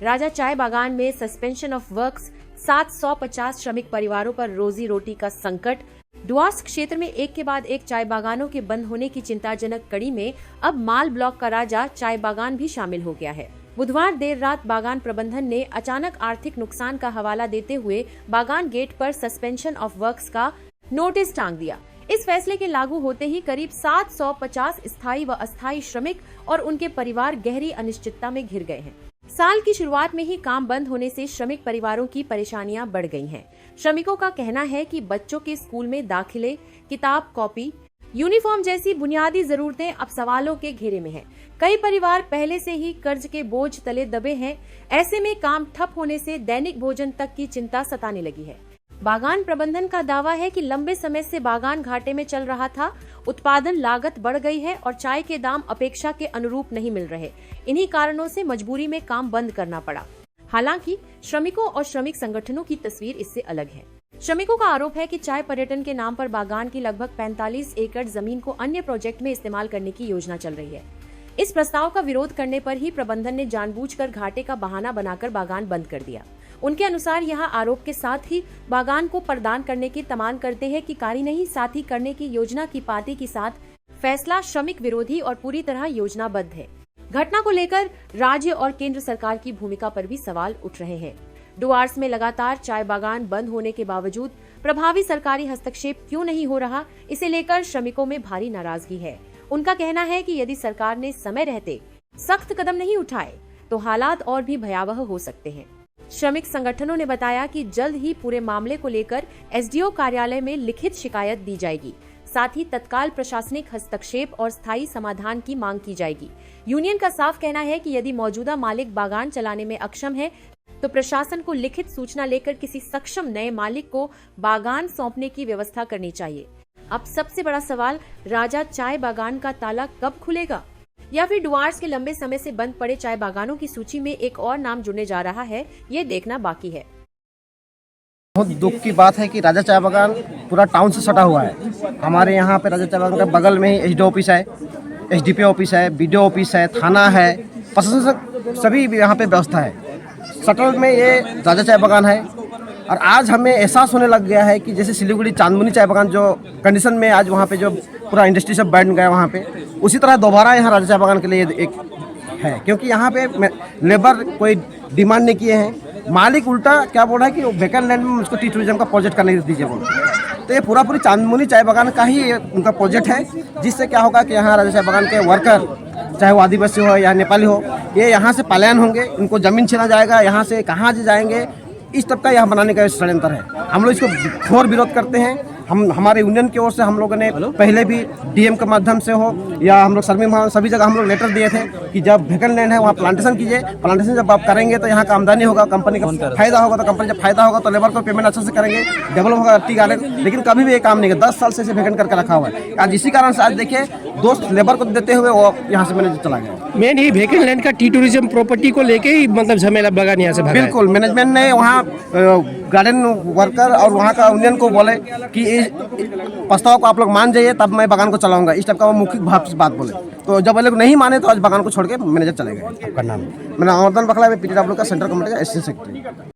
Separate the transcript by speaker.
Speaker 1: राजा चाय बागान में सस्पेंशन ऑफ वर्क्स, 750 श्रमिक परिवारों पर रोजी रोटी का संकट। डुआर्स क्षेत्र में एक के बाद एक चाय बागानों के बंद होने की चिंताजनक कड़ी में अब माल ब्लॉक का राजा चाय बागान भी शामिल हो गया है। बुधवार देर रात बागान प्रबंधन ने अचानक आर्थिक नुकसान का हवाला देते हुए बागान गेट पर सस्पेंशन ऑफ वर्क्स का नोटिस टांग दिया। इस फैसले के लागू होते ही करीब 750 स्थायी व अस्थायी श्रमिक और उनके परिवार गहरी अनिश्चितता में घिर गए हैं। साल की शुरुआत में ही काम बंद होने से श्रमिक परिवारों की परेशानियां बढ़ गई हैं। श्रमिकों का कहना है कि बच्चों के स्कूल में दाखिले, किताब, कॉपी, यूनिफॉर्म जैसी बुनियादी जरूरतें अब सवालों के घेरे में हैं। कई परिवार पहले से ही कर्ज के बोझ तले दबे हैं। ऐसे में काम ठप होने से दैनिक भोजन तक की चिंता सताने लगी है। बागान प्रबंधन का दावा है कि लंबे समय से बागान घाटे में चल रहा था। उत्पादन लागत बढ़ गई है और चाय के दाम अपेक्षा के अनुरूप नहीं मिल रहे। इन्हीं कारणों से मजबूरी में काम बंद करना पड़ा। हालांकि श्रमिकों और श्रमिक संगठनों की तस्वीर इससे अलग है। श्रमिकों का आरोप है कि चाय पर्यटन के नाम पर बागान की लगभग 45 एकड़ जमीन को अन्य प्रोजेक्ट में इस्तेमाल करने की योजना चल रही है। इस प्रस्ताव का विरोध करने पर ही प्रबंधन ने जानबूझकर घाटे का बहाना बनाकर बागान बंद कर दिया। उनके अनुसार यहां आरोप के साथ ही बागान को प्रदान करने की तमान करते हैं कि कारी नहीं, साथ ही करने की योजना की पार्टी के साथ फैसला श्रमिक विरोधी और पूरी तरह योजनाबद्ध है। घटना को लेकर राज्य और केंद्र सरकार की भूमिका पर भी सवाल उठ रहे हैं। डुआर्स में लगातार चाय बागान बंद होने के बावजूद प्रभावी सरकारी हस्तक्षेप क्यों नहीं हो रहा, इसे लेकर श्रमिकों में भारी नाराजगी है। उनका कहना है कि यदि सरकार ने समय रहते सख्त कदम नहीं उठाए तो हालात और भी भयावह हो सकते हैं। श्रमिक संगठनों ने बताया कि जल्द ही पूरे मामले को लेकर एसडीओ कार्यालय में लिखित शिकायत दी जाएगी। साथ ही तत्काल प्रशासनिक हस्तक्षेप और स्थायी समाधान की मांग की जाएगी। यूनियन का साफ कहना है कि यदि मौजूदा मालिक बागान चलाने में अक्षम है तो प्रशासन को लिखित सूचना लेकर किसी सक्षम नए मालिक को बागान सौंपने की व्यवस्था करनी चाहिए। अब सबसे बड़ा सवाल, राजा चाय बागान का ताला कब खुलेगा, या फिर डुआर्स के लंबे समय से बंद पड़े चाय बागानों की सूची में एक और नाम जुड़ने जा रहा है, ये देखना बाकी है।
Speaker 2: बहुत दुख की बात है कि राजा चाय बागान पूरा टाउन से सटा हुआ है। हमारे यहाँ पे राजा चाय बागान के बगल में ही एसडीओ ऑफिस है, एसडीपीओ ऑफिस है, बीडीओ ऑफिस है, थाना है, प्रशासन सभी यहाँ पे व्यवस्था है। सटल में ये राजा चाय बागान है और आज हमें एहसास होने लग गया है कि जैसे सिलीगुड़ी चांदमुनी चाय बागान जो कंडीशन में आज वहाँ पे जो पूरा इंडस्ट्री सब बैठ गया वहाँ पे, उसी तरह दोबारा यहाँ राजा चाय बागान के लिए एक है। क्योंकि यहाँ पे लेबर कोई डिमांड नहीं किए हैं, मालिक उल्टा क्या बोल रहा है कि वेकेंट लैंड में उसको टी टूरिज्म का प्रोजेक्ट करने दीजिए बोल। तो ये पूरी चांदमुनी चाय बागान का ही उनका प्रोजेक्ट है, जिससे क्या होगा कि यहाँ राजा चाय बागान के वर्कर, चाहे वो आदिवासी हो या नेपाली हो, ये यहाँ से पलायन होंगे, इनको जमीन छीना जाएगा, यहाँ से कहाँ जाएंगे, इस तब का यहाँ बनाने का षड्यंत्र है। हम लोग इसको घोर विरोध करते हैं। हमारे यूनियन की ओर से हम लोगों ने पहले भी डीएम के माध्यम से हो या हम लोग सर्वे में सभी जगह हम लोग लेटर दिए थे कि जब वेकेंट लैंड है वहाँ प्लांटेशन कीजिए। प्लांटेशन जब आप करेंगे तो यहाँ का आमदनी होगा, कंपनी का फायदा होगा, तो कंपनी जब फायदा होगा तो लेबर को पेमेंट अच्छे से करेंगे, डेवलप होगा, टी गार्डन। लेकिन कभी भी ये काम नहीं किया, 10 साल से इसे वेकेंट करके रखा हुआ है। आज इसी कारण से आज देखिए दोस्त लेबर को देते हुए वो यहाँ से मैनेजर चला गया।
Speaker 3: मेन ही वेकेंट लैंड का टी टूरिज्म प्रॉपर्टी को लेके ही मतलब झमेला बागान यहाँ से भागा है।
Speaker 2: बिल्कुल, मैनेजमेंट ने वहाँ गार्डन वर्कर और वहाँ का यूनियन को बोले कि इस प्रस्ताव को आप लोग मान जाइए तब मैं बागान को चलाऊंगा, इस टाइप का वो मौखिक भाव से बात बोले। तो जब वो लोग नहीं माने तो आज बागान को छोड़ के मैनेजर चले गए।
Speaker 3: आपका नाम?
Speaker 2: मेरा अमरदन बखला, मैं पीटीडब्ल्यू का सेंट्रल कमेटी का असिस्टेंट सेक्रेटरी।